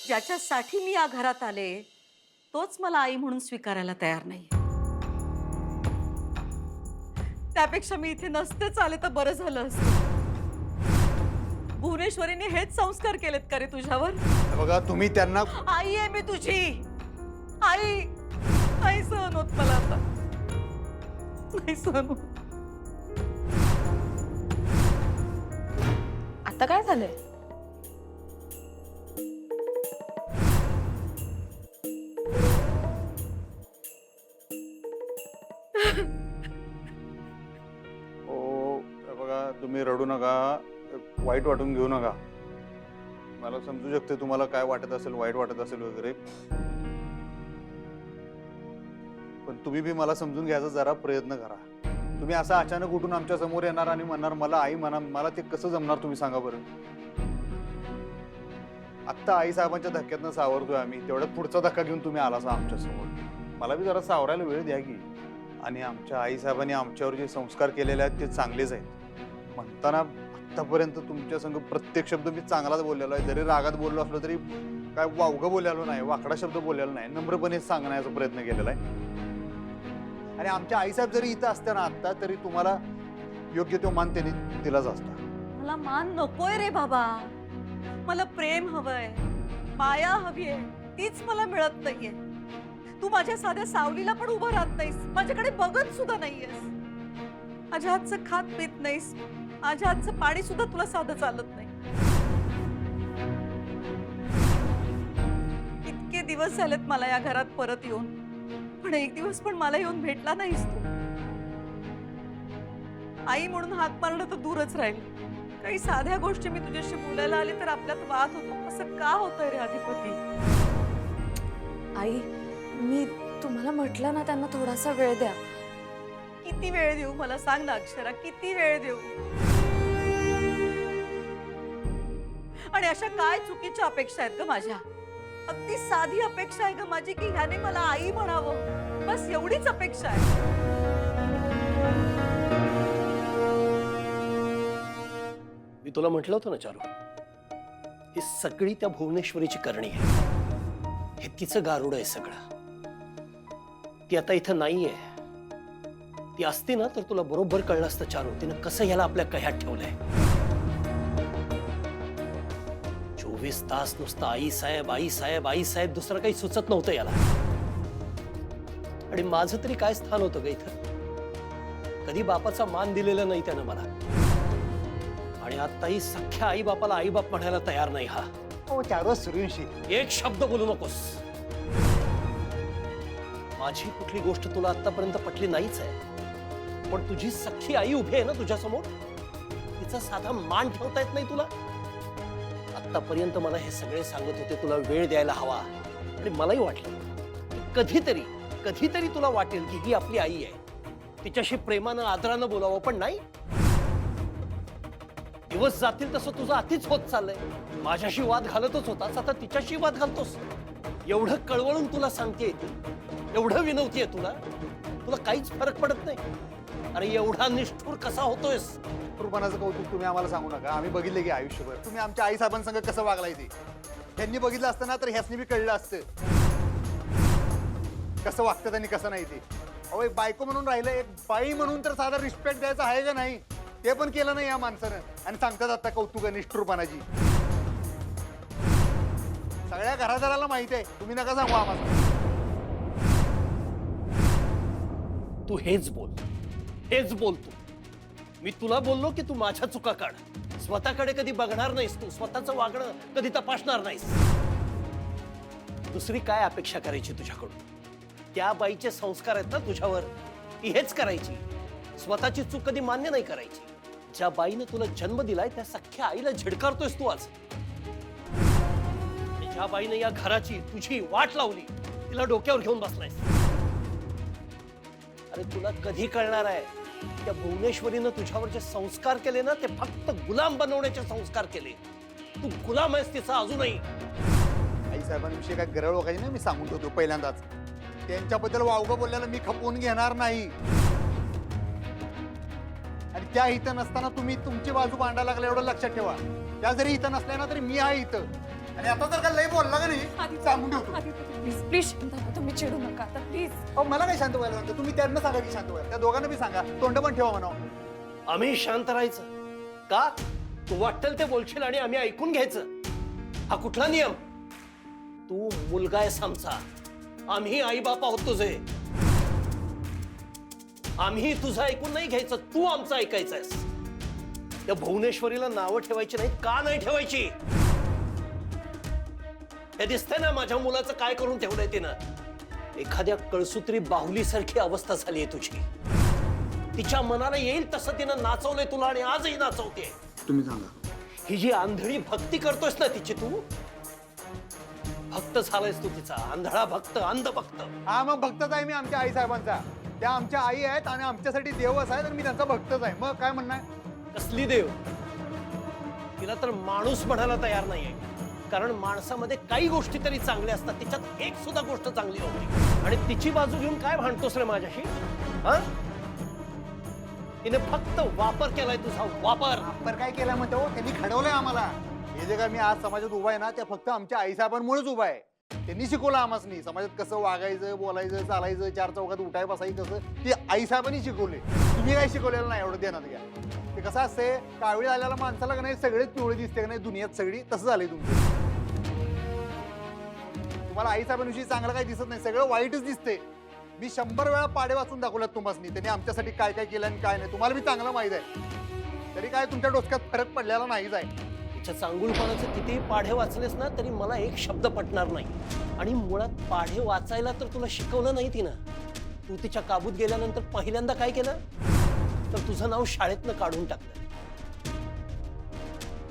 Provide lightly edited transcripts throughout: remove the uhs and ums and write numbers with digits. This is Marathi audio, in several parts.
ज्याच्यासाठी मी या घरात आले तोच मला आई म्हणून स्वीकारायला तयार नाही. त्यापेक्षा मी इथे नसतेच आले तर बरं झालं असतं. भुवनेश्वरीने हेच संस्कार केलेत का रे तुझ्यावर? बघा तुम्ही त्यांना आई आहे मी तुझी. आई नाही सहन होत मला आता. नाही सहन होत. आता काय झालंय? बघा तुम्ही रडू नका, वाईट वाटून घेऊ नका. मला समजू शकते तुम्हाला काय वाटत असेल, वाईट वाटत असेल वगैरे, पण तुम्ही बी मला समजून घ्यायचा जरा प्रयत्न करा. तुम्ही असं अचानक उठून आमच्या समोर येणार आणि म्हणणार मला आई म्हणा, मला ते कसं जमणार तुम्ही सांगा बरं. आत्ता आई साहेबांच्या धक्क्यातनं सावरतोय आम्ही, तेवढ्यात पुढचा धक्का घेऊन तुम्ही आला आमच्या समोर. मला बी जरा सावरायला वेळ द्या की. आणि आमच्या आई साहेबांनी आमच्यावर जे संस्कार केलेले आहेत ते चांगलेच आहेत. म्हणताना आतापर्यंत तुमच्या संग प्रत्येक शब्द मी चांगलाच बोललेलो आहे. जरी रागात बोललो असलो तरी काय वावगं बोललेलो नाही, वाकडा शब्द बोललेलो नाही, नम्रपणे सांगण्याचा प्रयत्न केलेला आहे. आणि आमच्या आईसाहेब जरी इथं असत्या ना आत्ता, तरी तुम्हाला योग्य तो मान त्यांनी दिलाच असता. मला मान नकोय रे बाबा. मला प्रेम हवंय, माया हवीये, तीच मला मिळत नाहीये. तू माझ्या साध्या सावलीला पण उभं राहत नाहीस, माझ्याकडे बघत सुद्धा नाहीयेस. माझ्या हातचं खात पित नाहीस, माझ्या हातचं पाणी सुद्धा तुला साधं चालत नाही. इतके दिवस झालेत मला या घरात परत येऊन, पण एक दिवस पण मला येऊन भेटला नाहीस तू. आई म्हणून हाक मारणं तर दूरच राहील. काही साध्या गोष्टी मी तुझ्याशी बोलायला आले तर आपल्यात वाद होतो. असं का होतंय रे अधिपती? आई, मी तुम्हाला म्हटलं ना त्यांना थोडासा वेळ द्या. किती वेळ देऊ मला सांग ना अक्षरा, किती वेळ देऊ? आणि अशा काय चुकीच्या अपेक्षा आहेत ग माझ्या? अगदी साधी अपेक्षा आहे ग माझी की ह्याने मला आई म्हणावं, बस एवढीच अपेक्षा आहे. मी तुला म्हटलं होतं ना चारू, ही सगळी त्या भुवनेश्वरीची करणी आहे. हे तिचं गारुड आहे सगळं. ती आता इथं नाहीये. ती असती ना तर तुला बरोबर कळलं असतं चारू, तिनं कसं ह्याला आपल्या कह्यात ठेवलंय. 24 तास नुसतं आई साहेब आई साहेब आई साहेब, दुसरं काही सुचत नव्हतं याला. आणि माझं तरी काय स्थान होतं ग इथं? कधी बापाचा मान दिलेला नाही त्यानं मला. आणि आताही सख्या आई बापाला आई बाप म्हणायला तयार नाही हा. हो चारो सूर्यवंशी, एक शब्द बोलू नकोस. माझी कुठली गोष्ट तुला आतापर्यंत पटली नाहीच आहे, पण तुझी सख्खी आई उभी आहे ना तुझ्या समोर, तिचा साधा मान ठेवता येत नाही तुला. आतापर्यंत मला हे सगळे सांगत होते तुला वेळ द्यायला हवा, आणि मलाही वाटलं कधीतरी कधीतरी तुला वाटेल की ही आपली आई आहे, तिच्याशी प्रेमानं आदरानं बोलावं. पण नाही, दिवस जातील तसं तुझं अतिच होत चाललंय. माझ्याशी वाद घालतच होतास, आता तिच्याशी वाद घालतोस. एवढं कळवळून तुला सांगतेय ती, एवढं विनवतीये तुला, तुला काहीच फरक पडत नाही. अरे एवढा निष्ठुर कसा होतोयस? कुर्बानाचं कौतुक तुम्ही आम्हाला सांगू नका. आम्ही बघितले की आयुष्यभर तुम्ही आमच्या आई साहेबांसंग कसं वागलाय ते. त्यांनी बघितलं असतं ना तर ह्यासनी बी कळलं असतं कसं वागतं आणि कसं नाही ते. अहो एक बायको म्हणून राहिलं, एक बाई म्हणून तर साधा रिस्पेक्ट द्यायचा आहे का नाही, ते पण केलं नाही या माणसानं. आणि सांगतात आता कौतुक निष्ठुरपणाची. सगळ्या घरादाराला माहिती आहे, तुम्ही नका सांगू आम्हाला. तू हेच बोल, हेच बोल तू. मी तुला बोललो की तू माझ्या चुका काढ. स्वतःकडे कधी बघणार नाहीस तू, स्वतःचं वागणं कधी तपासणार नाहीस. दुसरी काय अपेक्षा करायची तुझ्याकडून? त्या बाईचे संस्कार आहेत ना तुझ्यावर, ती हेच करायची. स्वतःची चूक कधी मान्य नाही करायची. ज्या बाईने तुला जन्म दिलाय त्या सख्ख्या आईला झिडकारतोयस तू आज. ज्या बाईने या घराची तुझी वाट लावली, तिला डोक्यावर घेऊन बसलायस. अरे तुला कधी कळणार आहे, त्या भुवनेश्वरीनं तुझ्यावर जे संस्कार केले ना, ते फक्त गुलाम बनवण्याचे संस्कार केले. तू गुलाम आहेस तिचा अजूनही. आई साहेबांविषयी काय गरळ वगायची नाही, मी सांगून ठेवतो पहिल्यांदाच. त्यांच्याबद्दल वावगं बोलल्याला मी खपवून घेणार नाही. आणि त्या इथं नसताना तुम्ही तुमची बाजू मांडायला लागला एवढं लक्षात ठेवा. त्या जरी इथं नसल्या ना तरी मी आहे इथं. आणि आता जर का लय बोलला का नाही सांगून ठेवतो. प्लीज प्लीज शांत व्हा, तुम्ही चिडू नका आता प्लीज. अहो मला काय शांत व्हायला सांगतो, तुम्ही त्यांना सांगा की शांत व्हायला, त्या दोघांना बी सांगा, तोंड पण ठेवा म्हणावं. आम्ही शांत राहायचं का? तू वाटेल ते बोलशील आणि आम्ही ऐकून घ्यायचं, हा कुठला नियम? तू मुलगा आहेस आमचा, आम्ही आई बाप आहोत तुझे. आम्ही तुझं ऐकून नाही घ्यायचं, तू आमचं ऐकायचं आहेस. त्या भुवनेश्वरीला नावं ठेवायची नाही का? नाही ठेवायची. हे दिसतंय ना माझ्या मुलाचं काय करून ठेवलंय तिनं. एखाद्या कळसूत्री बाहुलीसारखी अवस्था झाली आहे तुझी. तिच्या मनाला येईल तसं तिनं नाचवलंय तुला आणि आजही नाचवते. तुम्ही सांगा. ही जी आंधळी भक्ती करतोयस ना तिची, तू भक्त झालायस, तू तिचा आंधळा भक्त, अंध भक्त. हा मग भक्तच आहे मी आमच्या आई साहेबांचा. त्या आमच्या आई आहेत आणि आमच्यासाठी देवच आहेत आणि मी त्यांचा भक्तच आहे. मग काय म्हणणार? कसली देव? तिला तर माणूस म्हणायला तयार नाहीये, कारण माणसामध्ये काही गोष्टी तरी चांगल्या असतात, तिच्यात एक सुद्धा गोष्ट चांगली नव्हती. आणि तिची बाजू घेऊन काय भांडतोस रे माझ्याशी? हा, तिने फक्त वापर केलाय तुझा, वापर. पर काय केलं म्हणतो, त्यांनी घडवलंय आम्हाला. हे जे काय मी आज समाजात उभा आहे ना, ते फक्त आमच्या आई साहेबांमुळेच उभा आहे. त्यांनी शिकवलं आम्हाला समाजात कसं वागायचं, बोलायचं, चालायचं, चार चौकात उठाय बसायचं कसं, ते आई साहेबांनी शिकवले. तुम्ही काय शिकवलेलं नाही, एवढं देण्यात घ्या. ते कसं असते, कावळी आलेला माणसाला का नाही सगळेच पिवळे दिसते का नाही दुनियात सगळी, तसं झालंय तुमचं. तुम्हाला आई साहेबांविषयी चांगलं काही दिसत नाही, सगळं वाईटच दिसते. मी 100 वेळा पाडे वाचून दाखवल्यात तुम्हाला, त्यांनी आमच्यासाठी काय काय केलं आणि काय नाही. तुम्हाला मी चांगलं माहित आहे, तरी काय तुमच्या डोक्यात फरक पडलेला नाहीच आहे. तिच्या चांगुलपणाचे किती पाढे वाचलेस ना तरी मला एक शब्द पटणार नाही. आणि मुळात पाढे वाचायला तर तुला शिकवलं नाही तिनं. तू तिच्या काबूत गेल्यानंतर पहिल्यांदा काय केलं, तर तुझं नाव शाळेतनं काढून टाकलं.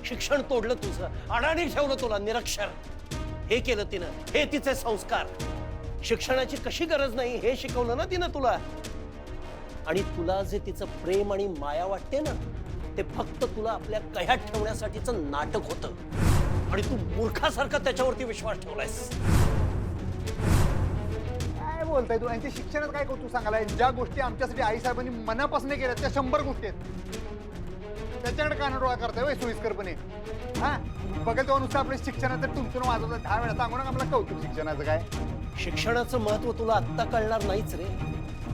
शिक्षण तोडलं तुझं, अडाणी ठेवलं तुला, निरक्षर. हे केलं तिनं, हे तिचे संस्कार. शिक्षणाची कशी गरज नाही हे शिकवलं ना तिनं तुला. आणि तुला जे तिचं प्रेम आणि माया वाटते ना, ते फक्त तुला आपल्या कह्यात ठेवण्यासाठीचं नाटक होतं. आणि तू मूर्खासारखा त्याच्यावरती विश्वास ठेवलायस. काय बोलताय तू? यांच्या शिक्षणात काय कौतुक सांगायला? ज्या गोष्टी आमच्यासाठी आई साहेबांनी मनापासून केल्या त्या 100 गोष्टी आहेत. त्याच्याकडे कानाडोळा करताय वय सोयीस्करपणे. हा बघेल तेव्हा नुसतं आपल्या शिक्षणाचं तुमचं वाजवतं 10 वेळा. सांगू नका मला कौतुक शिक्षणाचं काय. शिक्षणाचं महत्व तुला आत्ता कळणार नाहीच रे,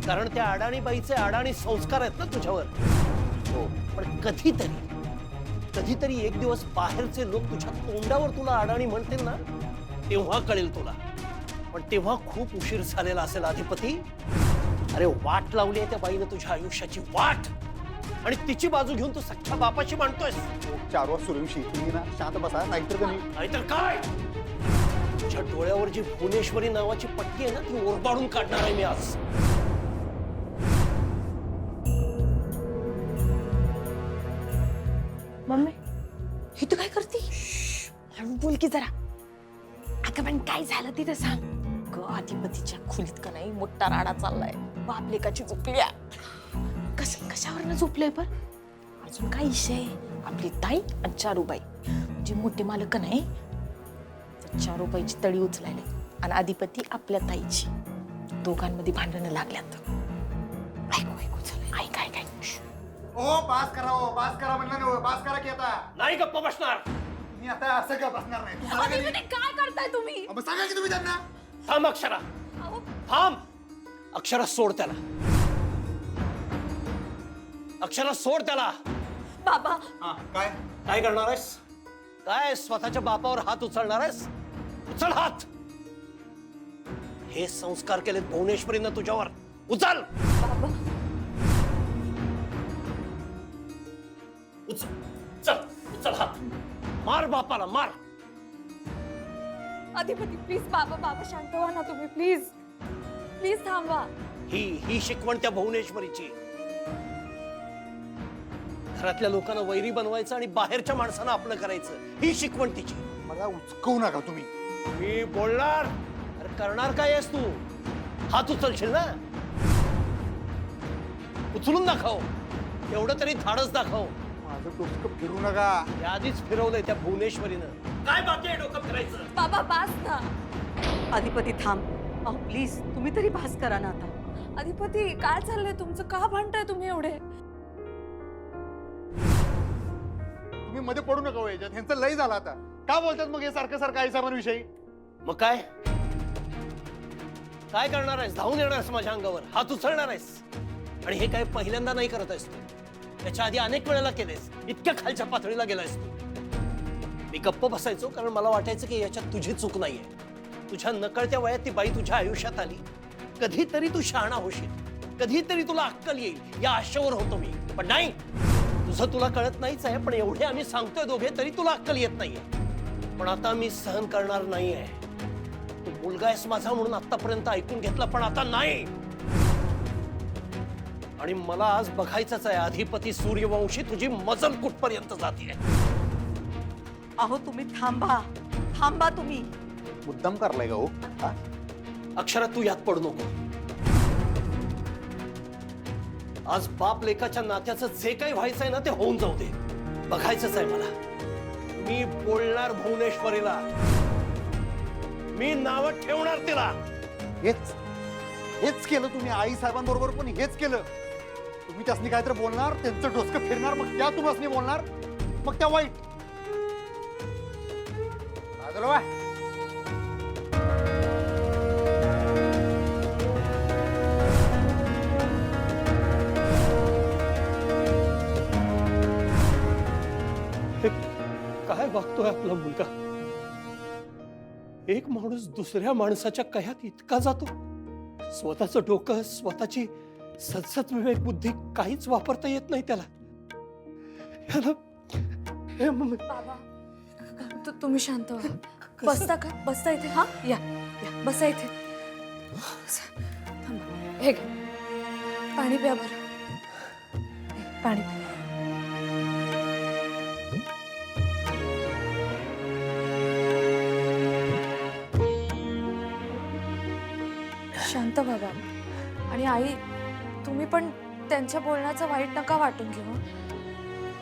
कारण त्या अडाणी बाईचे अडाणी संस्कार आहेत ना तुझ्यावर. हो, पण कधीतरी एक दिवस बाहेरचे लोक तुझ्या तोंडावर तुला अडाणी म्हणतील ना, तेव्हा कळेल तुला. पण तेव्हा खूप उशीर झालेला असेल अधिपती. अरे वाट लावली आहे त्या बाईनं तुझ्या आयुष्याची, वाट. आणि तिची बाजू घेऊन तू सख्या बापाची मांडतोयस. 4 वाजता सूर्यवंशी तुम्ही ना शांत बसा, नाहीतर का नाही. नाहीतर काय? तुझ्या डोळ्यावर जी भुवनेश्वरी नावाची पट्टी आहे ना, ती ओरबाडून काढणार आहे मी आज. मम्मी ही तू काय करते? हळू बोल की जरा. अगं पण काय झालं तिथं सांग. अधिपतीच्या खोलीत का नाही मोठा राडा चाललाय. बाप लेकाची झोपल्या. कशावरनं झोपलंय? पण अजून काय विषय? आपली ताई आणि चारूबाई जे मोठे मालक का नाही, चारूबाईची तळी उचलायला आणि अधिपती आपल्या ताईची, दोघांमध्ये भांडणं लागल्यात. ऐकू चल, ऐक. ओ बास करा म्हणलं ना, बास करा की आता. नाही गप्प बसणार. मी आता असं का बसणार नाही. तुम्हाला का नाही? काय करताय तुम्ही? मग सांगा की तुम्ही त्यांना. थांब अक्षरा, थांब. अक्षरा सोड त्याला. अक्षरा सोड त्याला. बाबा काय काय करणार आहेस? काय स्वतःच्या बापावर हात उचलणार आहेस? उचल हात. हे संस्कार केलेत भुवनेश्वरीनं तुझ्यावर. उचल. बाबा उचल हात. मार बापाला, मार. अधिपती प्लीज. बाबा शांत व्हा ना तुम्ही, प्लीज थांबा. ही शिकवण त्या भुवनेश्वरीची. घरातल्या लोकांना वैरी बनवायचं आणि बाहेरच्या माणसांना आपलं करायचं, ही शिकवण तिची. मला उचकवू नका तुम्ही. मी बोलणार. अरे करणार काय आहेस तू? हात उचलशील ना, उचलून दाखव. एवढं तरी धाडस दाखव. माझं डोकं फिरू नका. आधीच फिरवलंय त्या भुवनेश्वरीनं. काय बाकी आहे डोकं फिरायचं? बाबा बास ना. अधिपती थांब. अहो प्लीज तुम्ही तरी भास करा ना आता. अधिपती काय चाललंय तुमचं? का भांडताय तुम्ही एवढे? तुम्ही मध्ये पडू नका याच्यात. ह्यांचं लय झालं आता. का बोलतात मग हे सारखं सारखं आईसाहेबांविषयी? मग काय काय करणार आहेस? धावून येणार आहेस माझ्या अंगावर, हात उचलणार आहेस? आणि हे काय पहिल्यांदा नाही करत आहेस तू, त्याच्या आधी अनेक वेळेला केलेस. इतक्या खालच्या पातळीला गेलायस तू. मी गप्प बसायचो कारण मला वाटायचं की याच्यात तुझी चूक नाहीये. तुझ्या नकळत्या वयात ती बाई तुझ्या आयुष्यात आली, कधीतरी तू शहाणा होशील, कधीतरी तुला अक्कल येईल या आशेवर होतो मी. पण नाही, तुझं तुला कळत नाहीच आहे. पण एवढे आम्ही सांगतोय दोघे तरी तुला अक्कल येत नाहीये. पण आता मी सहन करणार नाहीये. तू मुलगा आहेस माझा म्हणून आतापर्यंत ऐकून घेतलं, पण आता नाही. आणि मला आज बघायचंच आहे अधिपती सूर्यवंशी तुझी मजल कुठपर्यंत जाते. अहो तुम्ही थांबा, थांबा तुम्ही. मुद्दाम करलाय का हो? हा? अक्षरात तू यात पडू नको. आज बाप लेकाच्या नात्याचं जे काही व्हायचंय ना ते होऊन जाऊ दे. बघायचंच आहे मला. मी बोलणार भुवनेश्वरीला, मी नाव ठेवणार तिला. हेच हेच केलं तुम्ही आई साहेबांबरोबर, पण हेच केलं तुम्ही. त्यासनी काय तर बोलणार, त्यांचं डोसकं फिरणार, मग त्या तुम्हाला बोलणार, मग त्या वाईट. बा काय बघतोय आपला मुलगा? एक माणूस दुसऱ्या माणसाच्या कह्यात इतका जातो, स्वतःचं डोकं, स्वतःची सदसद विवेक बुद्धी काहीच वापरता येत नाही त्याला. बाबा तुम्ही शांत व्हा. बसता का? बसता इथे. हा या या बसा इथे. थांबा. हे घे. पाणी प्या बरं. पाणी प्या. शांत बाबा. आणि आई तुम्ही पण त्यांच्या बोलण्याचं वाईट नका वाटून घेऊ.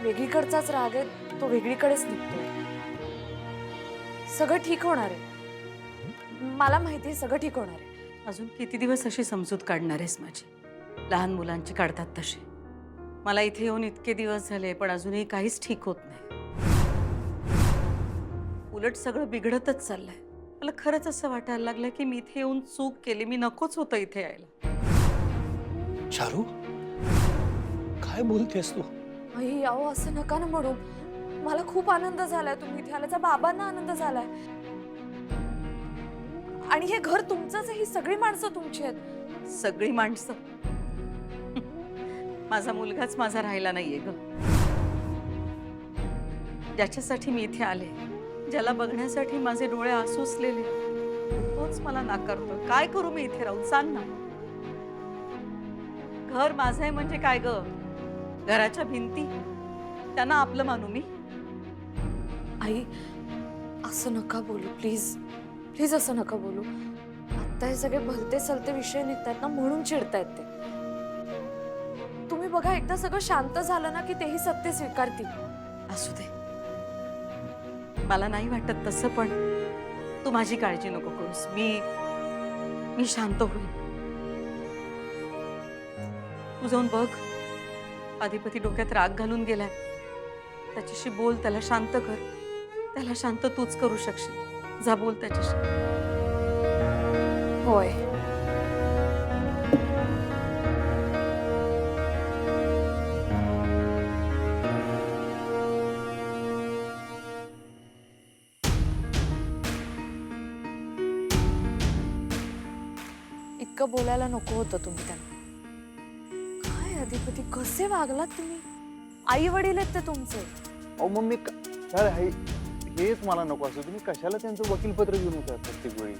वेगळीकडचाच राग आहे तो वेगळीकडेच निघतो. सगळं ठीक होणार आहे. मला माहिती आहे सगळं ठीक होणार आहे. अजून किती दिवस अशी समजूत काढणार आहेस माझी? लहान मुलांची काढतात तशी. मला इथे येऊन इतके दिवस झाले पण अजूनही काहीच ठीक होत नाही. उलट सगळं बिघडतच चाललंय. मला खरंच असं वाटायला लागलं की मी इथे येऊन चूक केली. मी नकोच होतं इथे यायला. चारू काय बोलतेस तू? आई अहो असं नका ना म्हणू. मला खूप आनंद झालाय तुम्ही इथे आल्याचा. बाबांना आनंद झालाय. आणि हे घर तुमचंच आहे. ही सगळी माणसं तुमची आहेत. सगळी माणसं? माझा मुलगाच माझा राहिला नाहीये ग. ज्याच्यासाठी मी इथे आले, ज्याला बघण्यासाठी माझे डोळे आसुसलेले, तोच मला नाकारतो. काय करू मी इथे राहून? सांग ना. घर माझं आहे म्हणजे काय ग? घराच्या भिंती त्यांना आपलं मानू मी? आई असं नका बोलू प्लीज. प्लीज असं नका बोलू. आता हे सगळे भलते सलते विषय निघतायत ना म्हणून चिडतायत ते. तुम्ही बघा एकदा सगळं शांत झालं ना की तेही सत्य स्वीकारतील. असू दे. मला नाही वाटत तसं, पण तू माझी काळजी नको करूस. मी शांत होईल. तू जाऊन बघ. अधिपती डोक्यात राग घालून गेलाय. त्याच्याशी बोल, त्याला शांत कर. त्याला शांत तूच करू शकशील. जा बोल त्याच्याशी. होय. इतकं बोलायला नको होतं तुम्ही त्यांना. काय अधिपती कसे वागलात तुम्ही? आई वडील आहेत ते तुमचे. अहो मग मी हेच मला नको असं. तुम्ही कशाला त्यांचं वकीलपत्र घेऊन येतात प्रत्येक वेळी?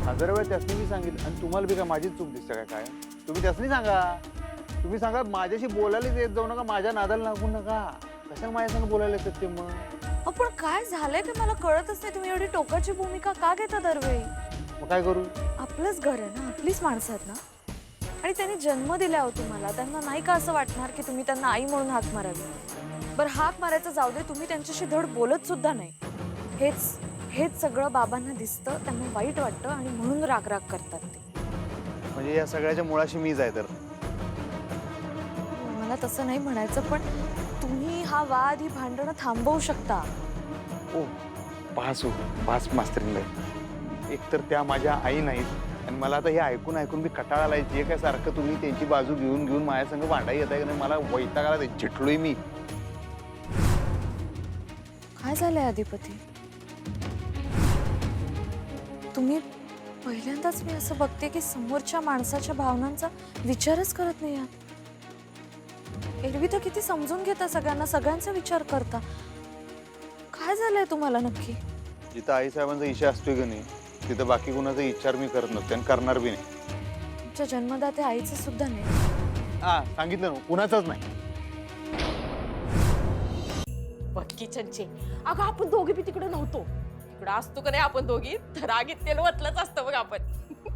1000 वेळा त्यासनी मी सांगितलं. आणि तुम्हाला बी काय माझीच चूक दिसते काय? तुम्ही त्यासनी सांगा. तुम्ही सांगा माझ्याशी बोलायलाच येत जाऊ नका, माझ्या नादाला लागू नका. कशाला माझ्या संग बोलायला येतात ते? मग पण काय झालंय ते मला कळतच नाही. तुम्ही एवढी टोकाची भूमिका का घेता दरवेळी? मग काय करू? आपलंच घर आहे ना, आपलीच माणसं आहेत ना. आणि त्यांनी जन्म दिला हो तुम्हाला. त्यांना नाही का असं वाटणार की तुम्ही त्यांना आई म्हणून हाक मारावी? बरं हाक मारायचं जाऊ दे, तुम्ही त्यांच्याशी धड बोलत सुद्धा नाही. हेच सगळं बाबांना दिसतं. त्यांना वाईट वाटतं आणि म्हणून राग करतात ते. म्हणजे या सगळ्याच्या मुळाशी मीच आहे तर? मला तसं नाही म्हणायचं, पण तुम्ही हा वाद, ही भांडणं थांबवू शकता. ओ पाच मास्तरीण आहेत. एकतर त्या माझ्या आई नाहीत आणि मला आता हे ऐकून ऐकून मी कटाळा आलाय. जे काय सारखं तुम्ही त्यांची बाजू घेऊन घेऊन माझ्या संग भांडाई येत आहे का नाही, मला वैताग आला. चिटलोय मी. काय झालंय अधिपती? तुम्ही पहिल्यांदाच मी असं बघते की समोरच्या माणसाच्या भावनांचा विचारच करत नाही आहात. एरवी तर किती समजून घेता सगळ्यांना, सगळ्यांचा विचार करता. काय झालंय तुम्हाला नक्की? जिथं आईसाहेबांचा इच्छा असतोय का नाही तिथं बाकी कुणाचा विचार मी करत नसते आणि करणार बी नाही. तुमच्या जन्मदाते आईचं सुद्धा नाही. हा सांगितलं ना, कुणाचाच नाही. बक्की चंचे, अगं आपण दोघी बी तिकडे नव्हतो. तिकडे असतो का नाही आपण दोघी तर रागीत तेल वतलंच असतं बघ आपण.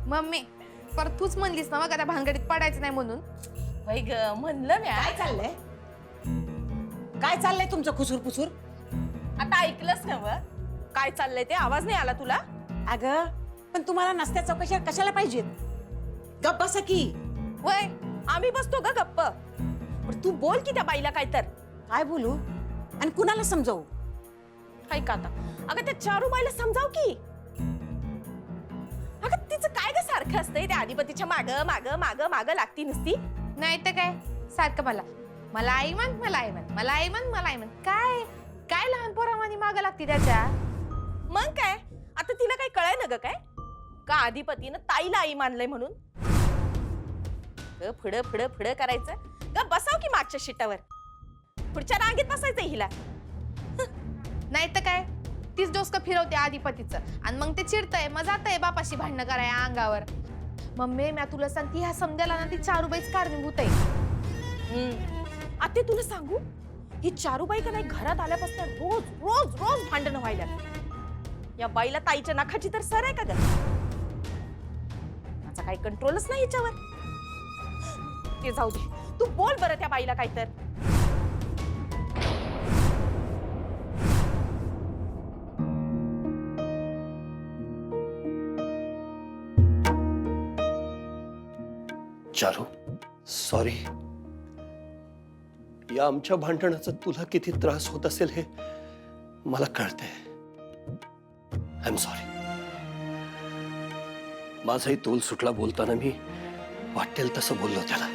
मम्मी पर तूच म्हणलीस ना मग त्या भानगडीत पडायचं नाही म्हणून. वै ग म्हणलं मी. काय चाललंय? काय चाललंय तुमचं खुसूर पुसूर? आता ऐकलंच ना व काय चाललंय ते? आवाज नाही आला तुला? अगं पण तुम्हाला नसत्या चौकशा कशाला पाहिजेत? गप्प बसा की. वय आम्ही बसतो ग गप्प. पण तू बोल की त्या बाईला काय तर. काय बोलू आणि कुणाला समजावू? काय का आता? अगं त्या चारू बाईला समजाव की. अगं तिचं काय ग सारखं असतंय त्या अधिपतीच्या माग माग माग माग लागती नुसती. नाही तर काय सारखं मला आई म्हण, मला आई म्हण, मला आई म्हण, मला आई म्हण. काय काय लहान पोरामानी माग लागती त्याच्या? मग काय आता तिला काही कळाय ना ग काय? का अधिपतीनं ताईला आई मानलंय म्हणून? फड फड फड करायचं ग. बसाव की मागच्या शिटावर. पुढच्या रांगेत बसायचं हिला. नाही तर काय तीच डोसकं फिरवते आधिपतीचं आणि मग ते चिडतंय, मग जातंय बापाशी भांडणं कराय अंगावर. मम्मी मी तुला सांगते ह्या समजायला ना ती चारूबाईच कारणीभूत आहे. आता तुला सांगू ही चारूबाई का नाही घरात आल्यापासून रोज रोज रोज भांडणं व्हायला. या बाईला ताईच्या नाकाची तर सर आहे का ग? माझा काही कंट्रोलच नाही हिच्यावर. ते जाऊ दे, तू बोल बरं त्या बाईला काय तर. चारू सॉरी. या आमच्या भांडणाचा तुला किती त्रास होत असेल हे मला कळतंय. I am sorry. माझाही तोल सुटला बोलताना. मी वाटेल तसं बोललो त्याला.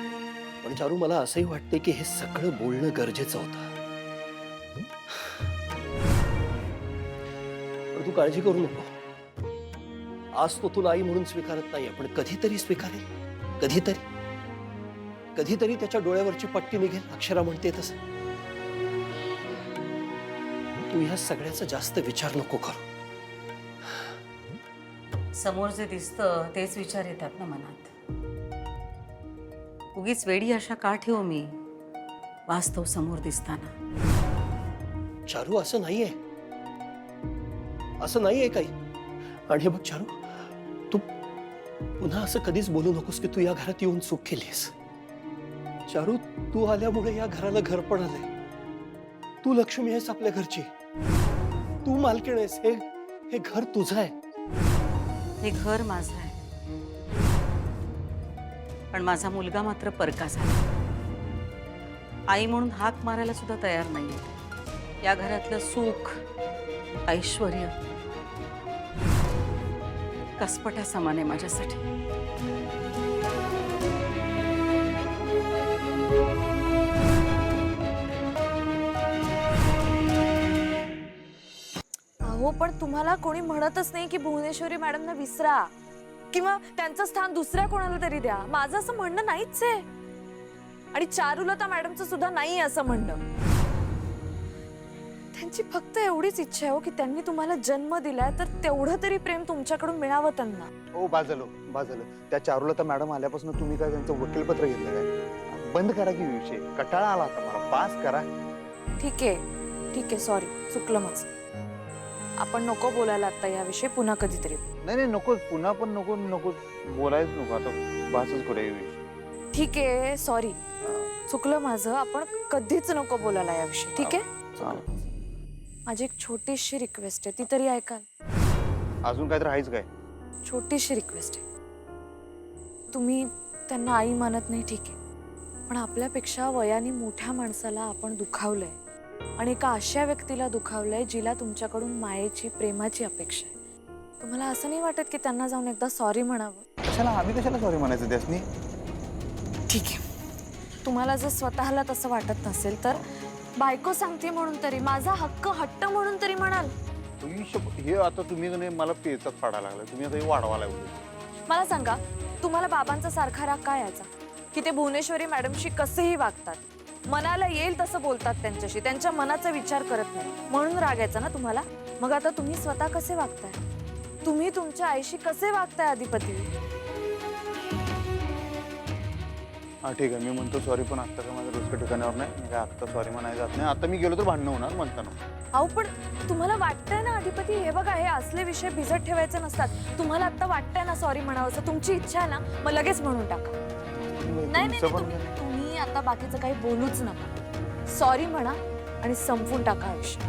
पण चारू मला असंही वाटते की हे सगळं बोलणं गरजेचं होतं. पण तू काळजी करू नको. आज तो तुला आई म्हणून स्वीकारत नाहीये पण कधीतरी स्वीकारेल. कधीतरी त्याच्या डोळ्यावरची पट्टी निघेल. अक्षरा म्हणते तसं. तू ह्या सगळ्याचा जास्त विचार नको करू. समोर जे दिसतं तेच विचार येतात ना मनात. उगीच वेडी आशा का ठेवू मी वास्तव समोर दिसताना? चारू असं नाहीये काही. आणि हे बघ चारू, तू पुन्हा असं कधीच बोलू नकोस की तू या घरात येऊन चूक केलीस. चारू तू आल्यामुळे या घराला घर पण आलंय. तू लक्ष्मी आहेस आपल्या घरची. तू मालकीण आहेस. हे घर तुझं आहे. हे घर माझं आहे पण माझा मुलगा मात्र परका झाला. आई म्हणून हाक मारायला सुद्धा तयार नाहीये. या घरातलं सुख ऐश्वर्य कसपटा समान आहे माझ्यासाठी. अहो पण तुम्हाला कोणी म्हणतच नाही की भुवनेश्वरी मॅडमना विसरा किंवा त्यांचं स्थान दुसऱ्या कोणाला तरी द्या. माझं असं म्हणणं नाहीच आहे. आणि चारुलता मॅडमचं सुद्धा नाही असं म्हणणं. त्यांची फक्त एवढीच इच्छा आहे हो की त्यांनी तुम्हाला जन्म दिलाय तर तेवढं तरी प्रेम तुमच्याकडून मिळावं त्यांना. हो बाजलं. त्या चारुलता मॅडम आल्यापासून तुम्ही काय त्यांचं वकीलपत्र घेतलं काय? बंद करा की विषय. कटाळा आला आता मला. पास करा. ठीक आहे सॉरी चुकलं माझं. आपण नको बोलायला आता याविषयी. पुन्हा कधीतरी. नाही नको. पुन्हा पण नको बोलायच नको आता. बासच करूया या विषय. ठीक आहे सॉरी चुकलं माझं. आपण कधीच नको बोलायला याविषयी. ठीक आहे. माझी एक छोटीशी रिक्वेस्ट आहे ती तरी ऐकाल? अजून काहीतरी आहेच काय? छोटीशी रिक्वेस्ट आहे. तुम्ही त्यांना आई मानत नाही ठीक आहे पण आपल्यापेक्षा वयाने मोठ्या माणसाला आपण दुखावलंय. आणि एका अशा व्यक्तीला दुखावलंय जिला तुमच्याकडून मायेची प्रेमाची अपेक्षा आहे. तुम्हाला असं नाही वाटत की त्यांना जाऊन एकदा सॉरी म्हणावं? कशाला आम्ही कशाला सॉरी म्हणायचं त्यासनी? ठीक आहे, तुम्हाला जर स्वतःला तसं वाटत नसेल तर बायको सांगते म्हणून तरी, माझा हक्क हट्ट म्हणून तरी म्हणाल. हे आता तुम्ही नाही मला पेचात पाडायला लागला, तुम्ही आता हे वाढवा लागले. मला सांगा, तुम्हाला बाबांचा सारखा राग काय याचा की ते भुवनेश्वरी मॅडमशी कसेही वागतात, मनाला येईल तसं बोलतात त्यांच्याशी, त्यांच्या मनाचा विचार करत नाही, म्हणून राग यायचा ना तुम्हाला? मग आता तुम्ही स्वतः कसे वागताय? तुम्ही तुमच्या आईशी कसे वागताय अधिपती? हा ठीक आहे, मी म्हणतो सॉरी, पण आत्ता का माझ्या रोजच्या ठिकाणावर नाही, मी काय आत्ता सॉरी म्हणायला जात नाही. आता मी गेलो तर भांडणं होणार म्हणताना. अहो पण तुम्हाला वाटतंय ना अधिपती, हे बघा, हे असले विषय भिजत ठेवायचे नसतात. तुम्हाला आता वाटतंय ना सॉरी म्हणावं, असं तुमची इच्छा आहे ना, मग लगेच म्हणून टाका. नाही नाही, तुमचं पण तुम्ही आता बाकीचं काही बोलूच नका. सॉरी म्हणा आणि संपवून टाका आयुष्य.